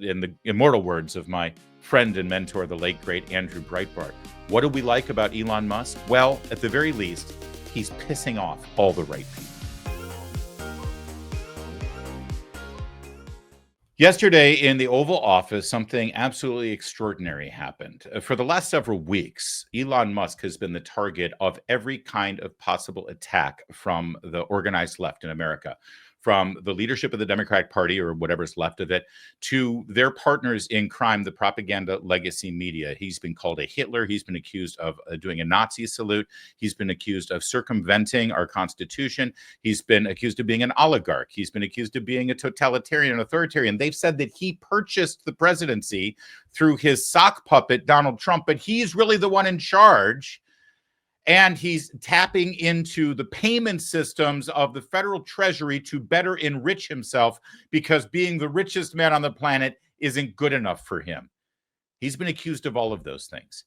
in the immortal words of my friend and mentor, the late, great Andrew Breitbart. What do we like about Elon Musk? Well, at the very least, he's pissing off all the right people. Yesterday in the Oval Office, something absolutely extraordinary happened. For the last several weeks, Elon Musk has been the target of every kind of possible attack from the organized left in America, from the leadership of the Democratic Party, or whatever's left of it, to their partners in crime, the propaganda legacy media. He's been called a Hitler. He's been accused of doing a Nazi salute. He's been accused of circumventing our Constitution. He's been accused of being an oligarch. He's been accused of being a totalitarian authoritarian. They've said that he purchased the presidency through his sock puppet, Donald Trump, but he's really the one in charge. And he's tapping into the payment systems of the federal treasury to better enrich himself, because being the richest man on the planet isn't good enough for him. He's been accused of all of those things.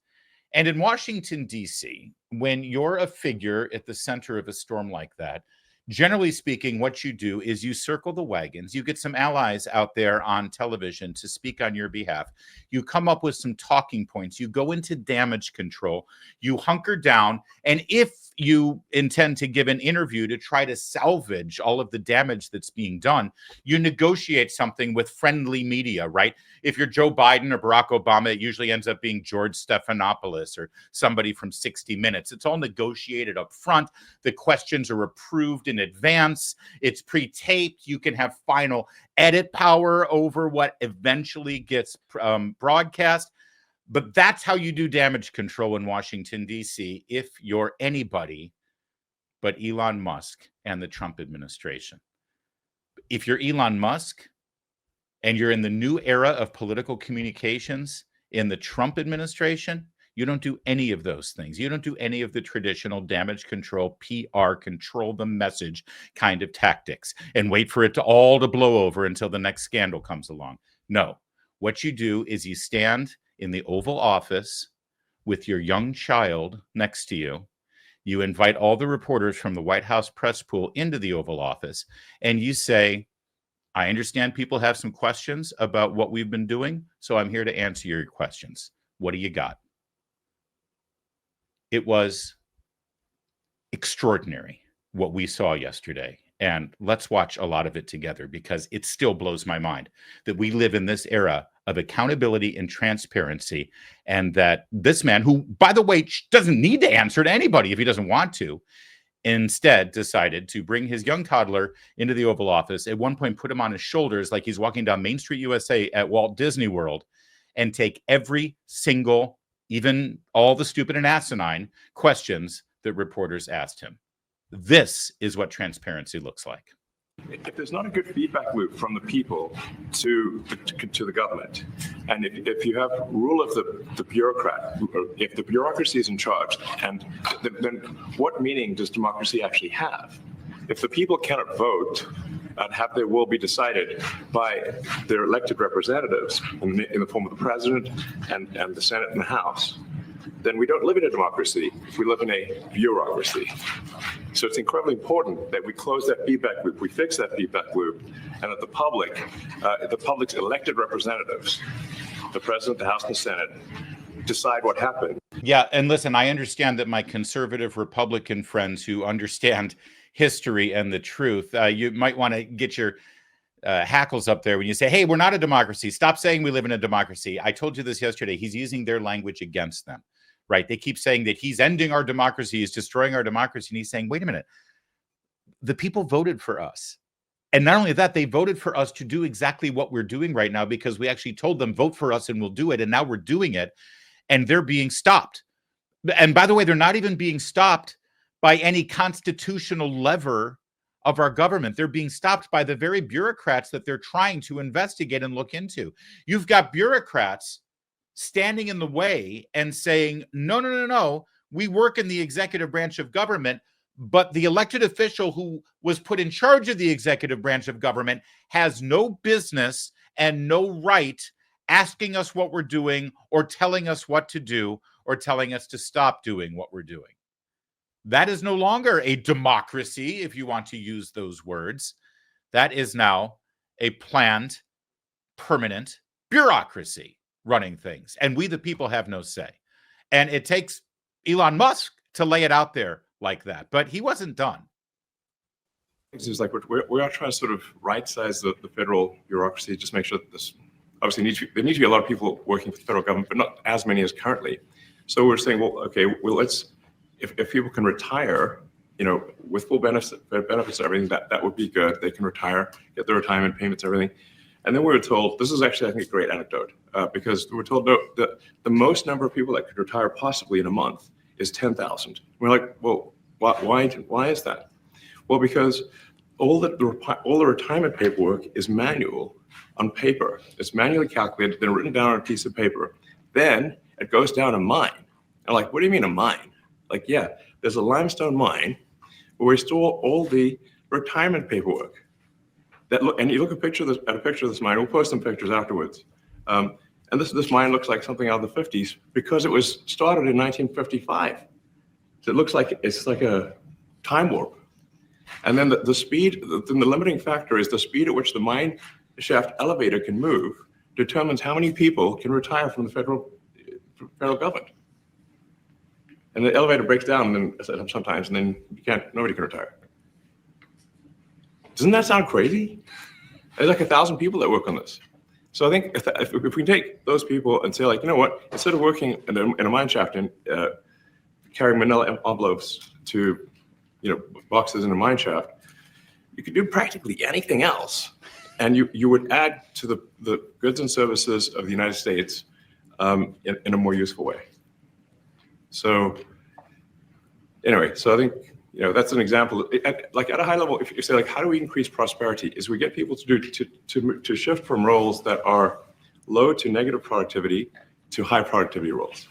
And in Washington, D.C., when you're a figure at the center of a storm like that, generally speaking, what you do is you circle the wagons. You get some allies out there on television to speak on your behalf. You come up with some talking points. You go into damage control. You hunker down. And if you intend to give an interview to try to salvage all of the damage that's being done, you negotiate something with friendly media, right? If you're Joe Biden or Barack Obama, it usually ends up being George Stephanopoulos or somebody from 60 Minutes. It's all negotiated up front. The questions are approved in advance. It's pre-taped. You can have final edit power over what eventually gets broadcast. But that's how you do damage control in Washington, D.C., if you're anybody but Elon Musk and the Trump administration. If you're Elon Musk and you're in the new era of political communications in the Trump administration, you don't do any of those things. You don't do any of the traditional damage control, PR, control the message kind of tactics and wait for it to all to blow over until the next scandal comes along. No, what you do is you stand in the Oval Office with your young child next to you. You invite all the reporters from the White House press pool into the Oval Office, and you say, I understand people have some questions about what we've been doing, so I'm here to answer your questions. What do you got? It was extraordinary what we saw yesterday. And let's watch a lot of it together, because it still blows my mind that we live in this era of accountability and transparency, and that this man, who, by the way, doesn't need to answer to anybody if he doesn't want to, instead decided to bring his young toddler into the Oval Office, at one point put him on his shoulders like he's walking down Main Street, USA at Walt Disney World, and take every single, even all the stupid and asinine questions that reporters asked him. This is what transparency looks like. If there's not a good feedback loop from the people to the government, and if you have rule of the bureaucrat, if the bureaucracy is in charge, and then what meaning does democracy actually have? If the people cannot vote and have their will be decided by their elected representatives in the form of the president and the Senate and the House, then we don't live in a democracy. We live in a bureaucracy. So it's incredibly important that we close that feedback loop, we fix that feedback loop, and that the public's elected representatives, the president, the House, and the Senate, decide what happened. Yeah, and listen, I understand that my conservative Republican friends who understand history and the truth, you might want to get your hackles up there when you say, hey, we're not a democracy. Stop saying we live in a democracy. I told you this yesterday. He's using their language against them, right? They keep saying that he's ending our democracy, he's destroying our democracy. And he's saying, wait a minute, the people voted for us. And not only that, they voted for us to do exactly what we're doing right now, because we actually told them, vote for us and we'll do it. And now we're doing it, and they're being stopped. And by the way, they're not even being stopped by any constitutional lever of our government. They're being stopped by the very bureaucrats that they're trying to investigate and look into. You've got bureaucrats standing in the way and saying, no, we work in the executive branch of government, but the elected official who was put in charge of the executive branch of government has no business and no right asking us what we're doing, or telling us what to do, or telling us to stop doing what we're doing. That is no longer a democracy, if you want to use those words. That is now a planned, permanent bureaucracy running things, and we the people have no say. And it takes Elon Musk to lay it out there like that, but he wasn't done. It's like we are trying to sort of right-size the federal bureaucracy, just make sure that this obviously there need to be a lot of people working for the federal government, but not as many as currently. So we're saying, well, okay, well, let's if people can retire, with full benefits and everything, that would be good. They can retire, get their retirement payments, everything. And then we were told, this is actually, I think, a great anecdote, because we were told that the most number of people that could retire possibly in a month is 10,000. We're like, well, why is that? Well, because all the retirement paperwork is manual on paper. It's manually calculated, then written down on a piece of paper. Then it goes down a mine. And like, what do you mean a mine? Like, yeah, there's a limestone mine where we store all the retirement paperwork. And you look at a picture of this mine. We'll post some pictures afterwards. And this mine looks like something out of the 50s because it was started in 1955. So it looks like it's like a time warp. And then the speed, the limiting factor is the speed at which the mine shaft elevator can move determines how many people can retire from the federal government. And the elevator breaks down sometimes, and then nobody can retire. Doesn't that sound crazy? There's like 1,000 people that work on this. So I think if we take those people and say, like, you know what, instead of working in a mine shaft and carrying manila envelopes to boxes in a mine shaft, you could do practically anything else, and you would add to the goods and services of the United States in a more useful way. So anyway, so I think that's an example. At a high level, if you say, like, how do we increase prosperity? Is we get people to shift from roles that are low to negative productivity to high productivity roles.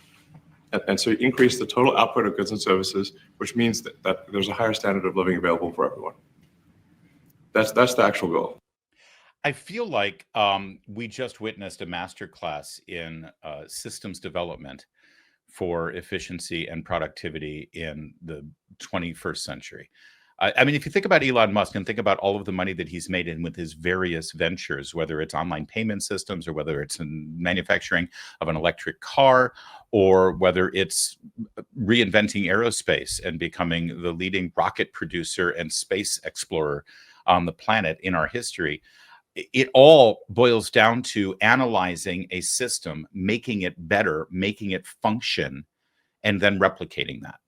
And so you increase the total output of goods and services, which means that there's a higher standard of living available for everyone. That's the actual goal. I feel like we just witnessed a masterclass in systems development for efficiency and productivity in the 21st century. I mean, if you think about Elon Musk and think about all of the money that he's made in with his various ventures, whether it's online payment systems or whether it's in manufacturing of an electric car or whether it's reinventing aerospace and becoming the leading rocket producer and space explorer on the planet in our history, it all boils down to analyzing a system, making it better, making it function, and then replicating that.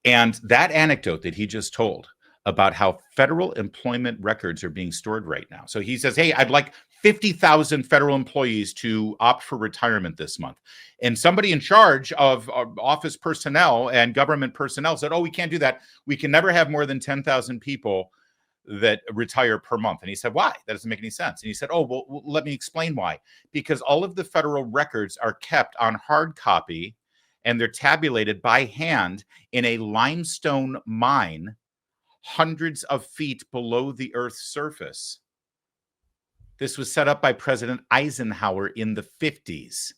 And that anecdote that he just told about how federal employment records are being stored right now. So he says, hey, I'd like 50,000 federal employees to opt for retirement this month. And somebody in charge of office personnel and government personnel said, oh, we can't do that. We can never have more than 10,000 people that retire per month. And he said, why? That doesn't make any sense. And he said, oh, well, let me explain why. Because all of the federal records are kept on hard copy and they're tabulated by hand in a limestone mine hundreds of feet below the Earth's surface. This was set up by President Eisenhower in the 50s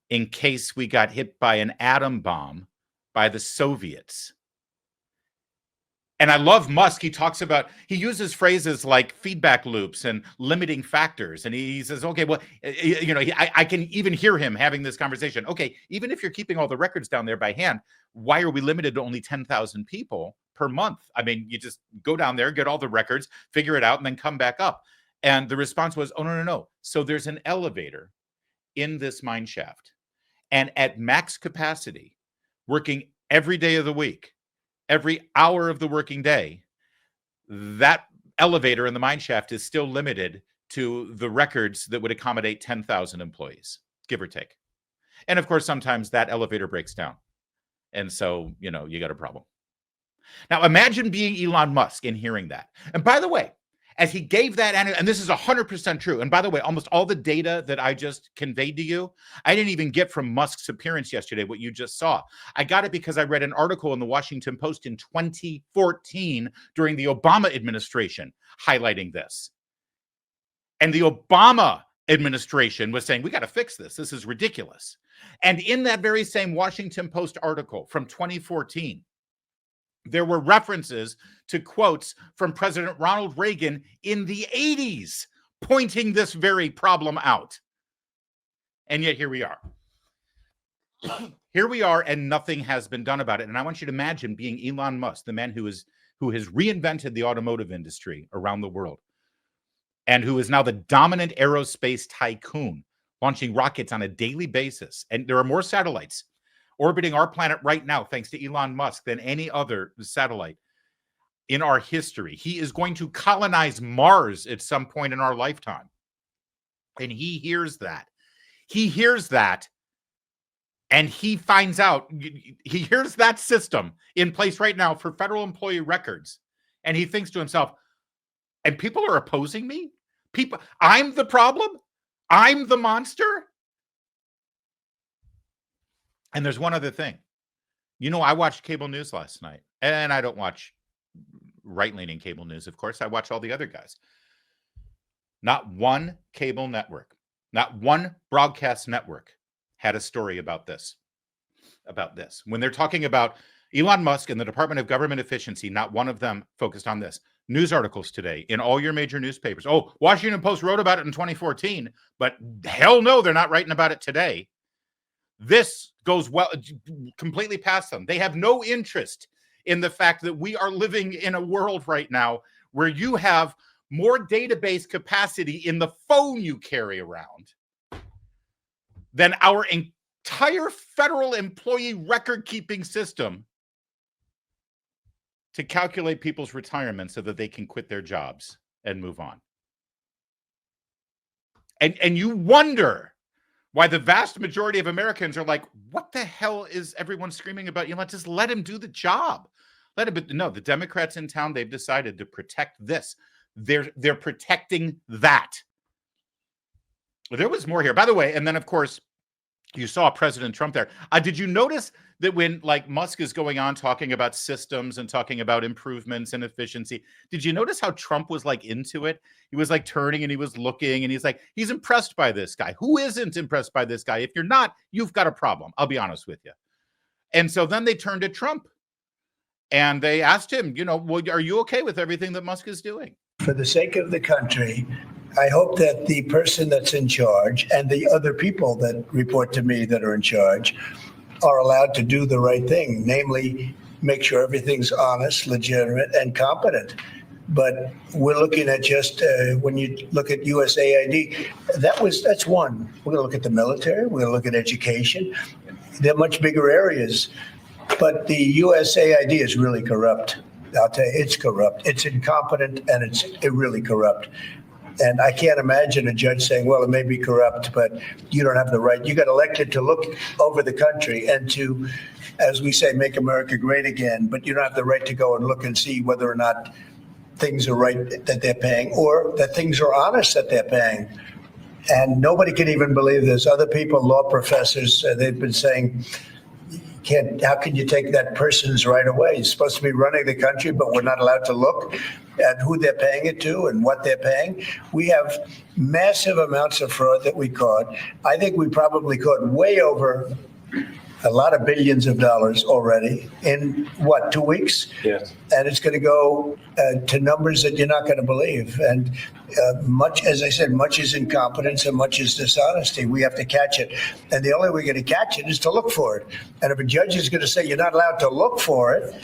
in case we got hit by an atom bomb by the Soviets. And I love Musk. He uses phrases like feedback loops and limiting factors. And he says, okay, well, I can even hear him having this conversation. Okay, even if you're keeping all the records down there by hand, why are we limited to only 10,000 people per month? I mean, you just go down there, get all the records, figure it out, and then come back up. And the response was, oh, no. So there's an elevator in this mine shaft. And at max capacity, working every day of the week, every hour of the working day, that elevator in the mine shaft is still limited to the records that would accommodate 10,000 employees, give or take. And of course, sometimes that elevator breaks down. And so, you got a problem. Now, imagine being Elon Musk and hearing that. And by the way, as he gave that, and this is 100% true. And by the way, almost all the data that I just conveyed to you, I didn't even get from Musk's appearance yesterday, what you just saw. I got it because I read an article in the Washington Post in 2014 during the Obama administration highlighting this. And the Obama administration was saying, we got to fix this. This is ridiculous. And in that very same Washington Post article from 2014, there were references to quotes from President Ronald Reagan in the 80s, pointing this very problem out. And yet here we are. Here we are, and nothing has been done about it. And I want you to imagine being Elon Musk, the man who has reinvented the automotive industry around the world, and who is now the dominant aerospace tycoon, launching rockets on a daily basis. And there are more satellites orbiting our planet right now, thanks to Elon Musk, than any other satellite in our history. He is going to colonize Mars at some point in our lifetime. And he hears that. He hears that. And he finds out, he hears that system in place right now for federal employee records. And he thinks to himself, and people are opposing me? I'm the problem? I'm the monster? And there's one other thing. You know, I watched cable news last night, and I don't watch right-leaning cable news, of course. I watch all the other guys. Not one cable network, not one broadcast network had a story about this. When they're talking about Elon Musk and the Department of Government Efficiency, not one of them focused on this. News articles today in all your major newspapers. Oh, Washington Post wrote about it in 2014, but hell no, they're not writing about it today. This goes well completely past them. They have no interest in the fact that we are living in a world right now where you have more database capacity in the phone you carry around than our entire federal employee record-keeping system to calculate people's retirement so that they can quit their jobs and move on. And you wonder why the vast majority of Americans are like, what the hell is everyone screaming about? Just let him do the job. No, the Democrats in town, they've decided to protect this. They're protecting that. There was more here, by the way. And then, of course, you saw President Trump there. Did you notice that when Musk is going on talking about systems and talking about improvements and efficiency, did you notice how Trump was into it? He was turning and he was looking and he's impressed by this guy. Who isn't impressed by this guy? If you're not, you've got a problem. I'll be honest with you. And so then they turned to Trump and they asked him, well, are you okay with everything that Musk is doing? For the sake of the country, I hope that the person that's in charge and the other people that report to me that are in charge are allowed to do the right thing, namely make sure everything's honest, legitimate, and competent. But we're looking at just when you look at USAID, that's one. We're going to look at the military. We're going to look at education. They're much bigger areas. But the USAID is really corrupt. I'll tell you, it's corrupt. It's incompetent, and it's really corrupt. And I can't imagine a judge saying, well, it may be corrupt, but you don't have the right. You got elected to look over the country and to, as we say, make America great again. But you don't have the right to go and look and see whether or not things are right that they're paying or that things are honest that they're paying. And nobody can even believe this. Other people, law professors, they've been saying, how can you take that person's right away? You're supposed to be running the country, but we're not allowed to look at who they're paying it to and what they're paying. We have massive amounts of fraud that we caught. I think we probably caught way over a lot of billions of dollars already in 2 weeks? Yes. And it's going to go to numbers that you're not going to believe. And much, as I said, much is incompetence and much is dishonesty. We have to catch it. And the only way we're going to catch it is to look for it. And if a judge is going to say you're not allowed to look for it,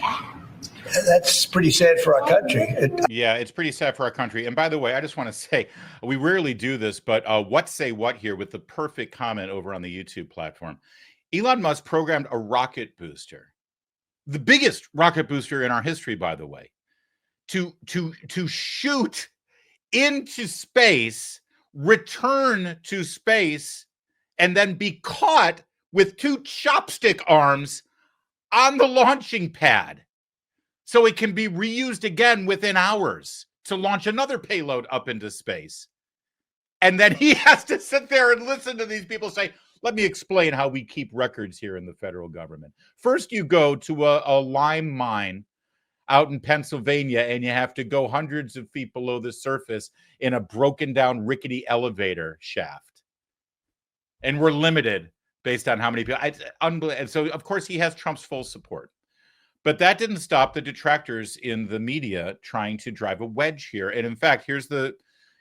that's pretty sad for our country. Yeah, it's pretty sad for our country. And by the way, I just want to say, we rarely do this, but what say what here with the perfect comment over on the YouTube platform. Elon Musk programmed a rocket booster, the biggest rocket booster in our history, by the way, to shoot into space, return to space, and then be caught with 2 chopstick arms on the launching pad. So it can be reused again within hours to launch another payload up into space. And then he has to sit there and listen to these people say, let me explain how we keep records here in the federal government. First, you go to a lime mine out in Pennsylvania, and you have to go hundreds of feet below the surface in a broken down, rickety elevator shaft. And we're limited based on how many people. It's unbelievable. And so, of course, he has Trump's full support. But that didn't stop the detractors in the media trying to drive a wedge here. And in fact, here's the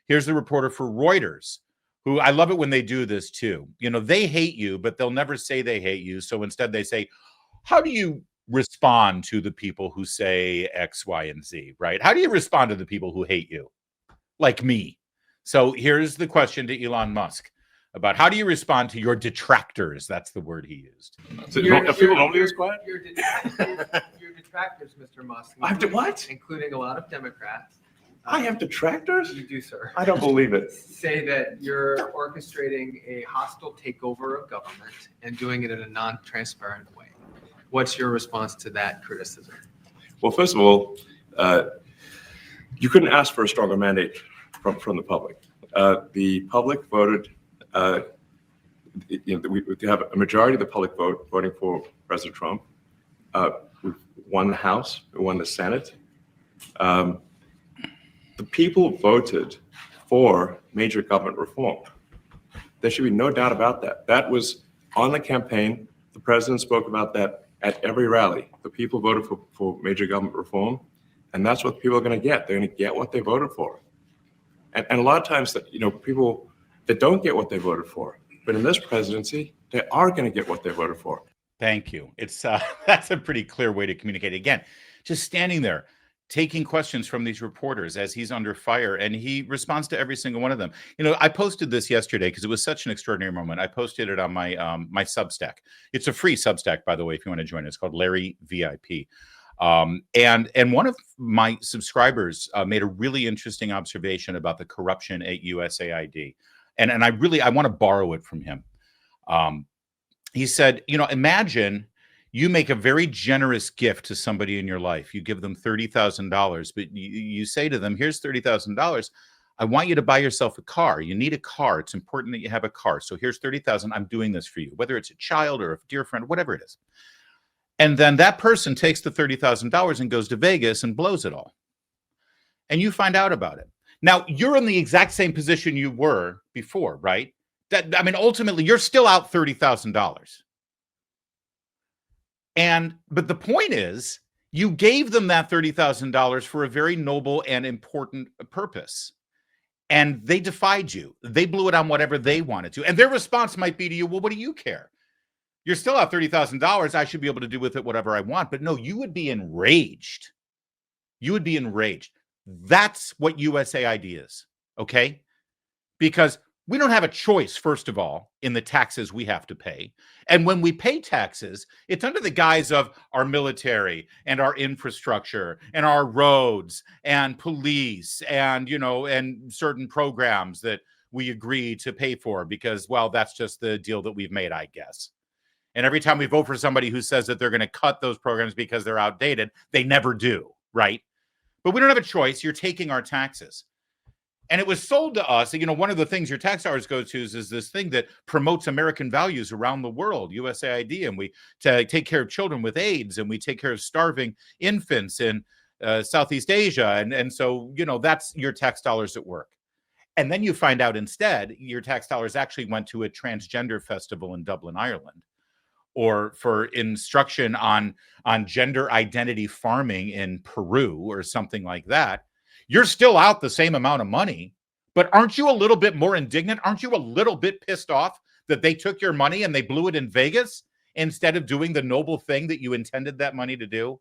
Here's the reporter for Reuters, who I love it when they do this too. They hate you, but they'll never say they hate you. So instead they say, how do you respond to the people who say X, Y, and Z, right? How do you respond to the people who hate you? Like me. So here's the question to Elon Musk about how do you respond to your detractors? That's the word he used. So people normally use quiet? Your detractors, Mr. Musk. I have to what? Including a lot of Democrats. I have detractors? You do, sir. I don't believe it. Say that you're orchestrating a hostile takeover of government and doing it in a non-transparent way. What's your response to that criticism? Well, first of all, you couldn't ask for a stronger mandate from the public. The public voted, we have a majority of the public voting for President Trump. We won the House, we won the Senate. The people voted for major government reform. There should be no doubt about that. That was on the campaign. The president spoke about that at every rally. The people voted for major government reform, and that's what people are going to get. They're going to get what they voted for. And a lot of times, people that don't get what they voted for, but in this presidency, they are going to get what they voted for. Thank you. It's that's a pretty clear way to communicate. Again, just standing there, taking questions from these reporters as he's under fire, and he responds to every single one of them. I posted this yesterday because it was such an extraordinary moment. I posted it on my my Substack. It's a free Substack, by the way, if you want to join it. It's called Larry VIP. And one of my subscribers made a really interesting observation about the corruption at USAID. And I want to borrow it from him. He said, imagine you make a very generous gift to somebody in your life. You give them $30,000, but you say to them, here's $30,000. I want you to buy yourself a car. You need a car. It's important that you have a car. So here's $30,000. I'm doing this for you, whether it's a child or a dear friend, whatever it is. And then that person takes the $30,000 and goes to Vegas and blows it all. And you find out about it. Now, you're in the exact same position you were before, right? Ultimately, you're still out $30,000. But the point is, you gave them that $30,000 for a very noble and important purpose. And they defied you. They blew it on whatever they wanted to. And their response might be to you, well, what do you care? You're still out $30,000. I should be able to do with it whatever I want. But no, you would be enraged. You would be enraged. That's what USAID is, okay? Because we don't have a choice, first of all, in the taxes we have to pay. And when we pay taxes, it's under the guise of our military and our infrastructure and our roads and police and, and certain programs that we agree to pay for because, well, that's just the deal that we've made, I guess. And every time we vote for somebody who says that they're going to cut those programs because they're outdated, they never do, right? But we don't have a choice. You're taking our taxes. And it was sold to us, one of the things your tax dollars go to is this thing that promotes American values around the world, USAID, and we take care of children with AIDS, and we take care of starving infants in Southeast Asia. And so, that's your tax dollars at work. And then you find out instead, your tax dollars actually went to a transgender festival in Dublin, Ireland, or for instruction on gender identity farming in Peru or something like that. You're still out the same amount of money, but aren't you a little bit more indignant? Aren't you a little bit pissed off that they took your money and they blew it in Vegas instead of doing the noble thing that you intended that money to do?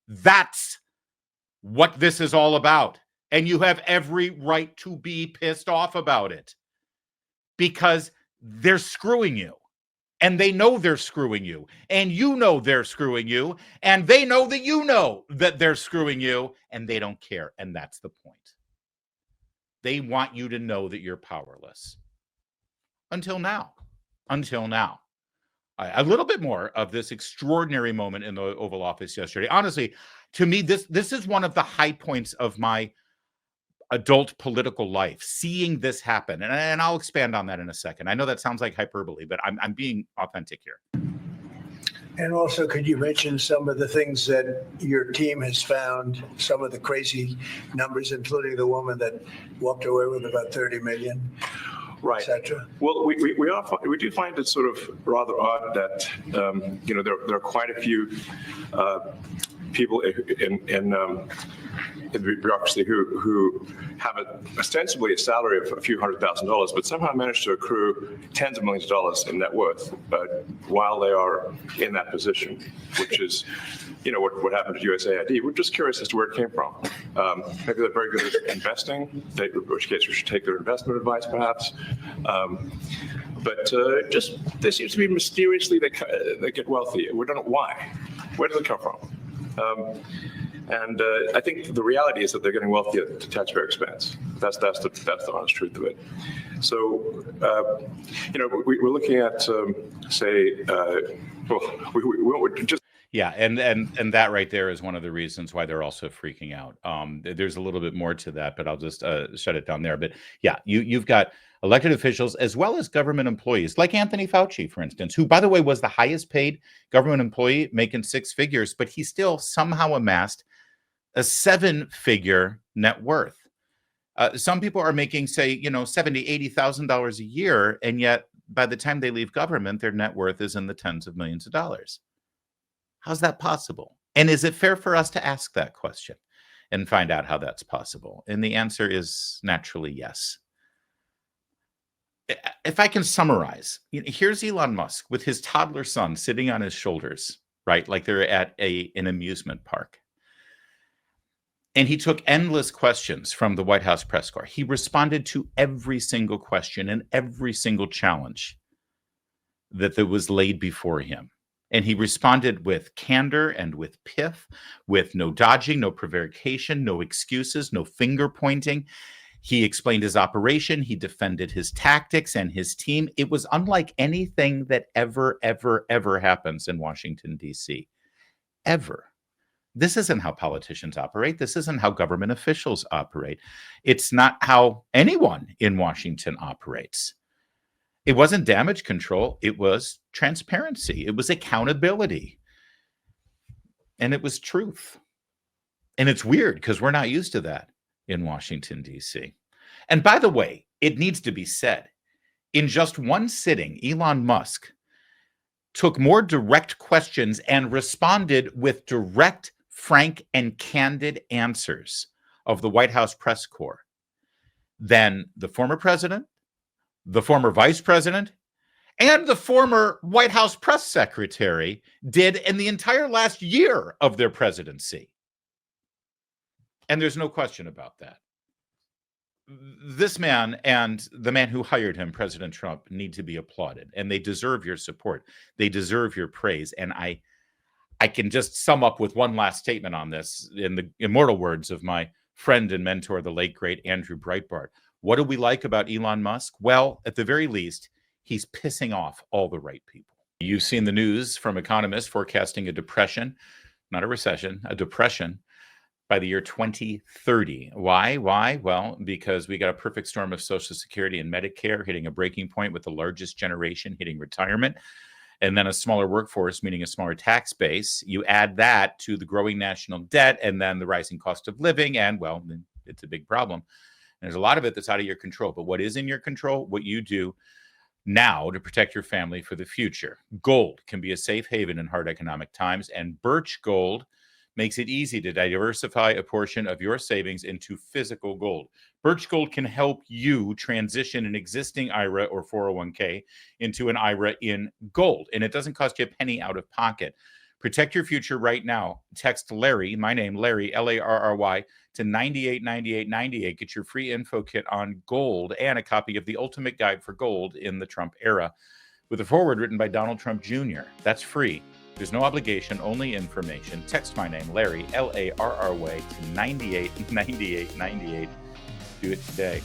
That's what this is all about. And you have every right to be pissed off about it because they're screwing you. And they know they're screwing you. And you know they're screwing you. And they know that you know that they're screwing you. And they don't care. And that's the point. They want you to know that you're powerless. Until now. Until now. A little bit more of this extraordinary moment in the Oval Office yesterday. Honestly, to me, this is one of the high points of my adult political life, seeing this happen. And I'll expand on that in a second. I know that sounds like hyperbole, but I'm being authentic here. And also, could you mention some of the things that your team has found, some of the crazy numbers, including the woman that walked away with about 30 million, right, etc.? Well, we do find it sort of rather odd that, there are quite a few people in the bureaucracy who have ostensibly a salary of a few $100,000, but somehow manage to accrue tens of millions of dollars in net worth while they are in that position, which is, what happened to USAID. We're just curious as to where it came from. Maybe they're very good at investing, in which case we should take their investment advice, perhaps. But they seem to be mysteriously, they get wealthy. We don't know why. Where does it come from? And I think the reality is that they're getting wealthy at the taxpayer expense. That's the honest truth of it. So, we're looking at, we just. Yeah, and that right there is one of the reasons why they're also freaking out. There's a little bit more to that, but I'll just shut it down there. But yeah, you've got elected officials as well as government employees, like Anthony Fauci, for instance, who, by the way, was the highest paid government employee, making six figures, but he still somehow amassed a seven-figure net worth. Some people are making, say, $70,000, $80,000 a year, and yet by the time they leave government, their net worth is in the tens of millions of dollars. How's that possible? And is it fair for us to ask that question and find out how that's possible? And the answer is naturally yes. If I can summarize, here's Elon Musk with his toddler son sitting on his shoulders, right? Like they're at an amusement park. And he took endless questions from the White House press corps. He responded to every single question and every single challenge that was laid before him. And he responded with candor and with pith, with no dodging, no prevarication, no excuses, no finger pointing. He explained his operation. He defended his tactics and his team. It was unlike anything that ever happens in Washington, D.C. Ever. This isn't how politicians operate. This isn't how government officials operate. It's not how anyone in Washington operates. It wasn't damage control. It was transparency. It was accountability. And it was truth. And it's weird because we're not used to that in Washington, D.C. And by the way, it needs to be said, in just one sitting, Elon Musk took more direct questions and responded with direct, frank, and candid answers of the White House press corps than the former president, the former vice president, and the former White House press secretary did in the entire last year of their presidency. And there's no question about that. This man and the man who hired him, President Trump, need to be applauded, and they deserve your support. They deserve your praise. And I can just sum up with one last statement on this in the immortal words of my friend and mentor, the late, great Andrew Breitbart. What do we like about Elon Musk? Well, at the very least, he's pissing off all the right people. You've seen the news from economists forecasting a depression, not a recession, a depression by the year 2030. Why? Well, because we got a perfect storm of Social Security and Medicare hitting a breaking point with the largest generation hitting retirement, and then a smaller workforce, meaning a smaller tax base. You add that to the growing national debt and then the rising cost of living, and, well, it's a big problem. There's a lot of it that's out of your control. But what is in your control? What you do now to protect your family for the future. Gold can be a safe haven in hard economic times, and Birch Gold makes it easy to diversify a portion of your savings into physical gold. Birch Gold can help you transition an existing IRA or 401k into an IRA in gold, and it doesn't cost you a penny out of pocket. Protect your future right now. Text Larry, my name, Larry, Larry, to 989898. Get your free info kit on gold and a copy of The Ultimate Guide for Gold in the Trump Era with a foreword written by Donald Trump Jr. That's free. There's no obligation, only information. Text my name, Larry, Larry, to 989898. Do it today.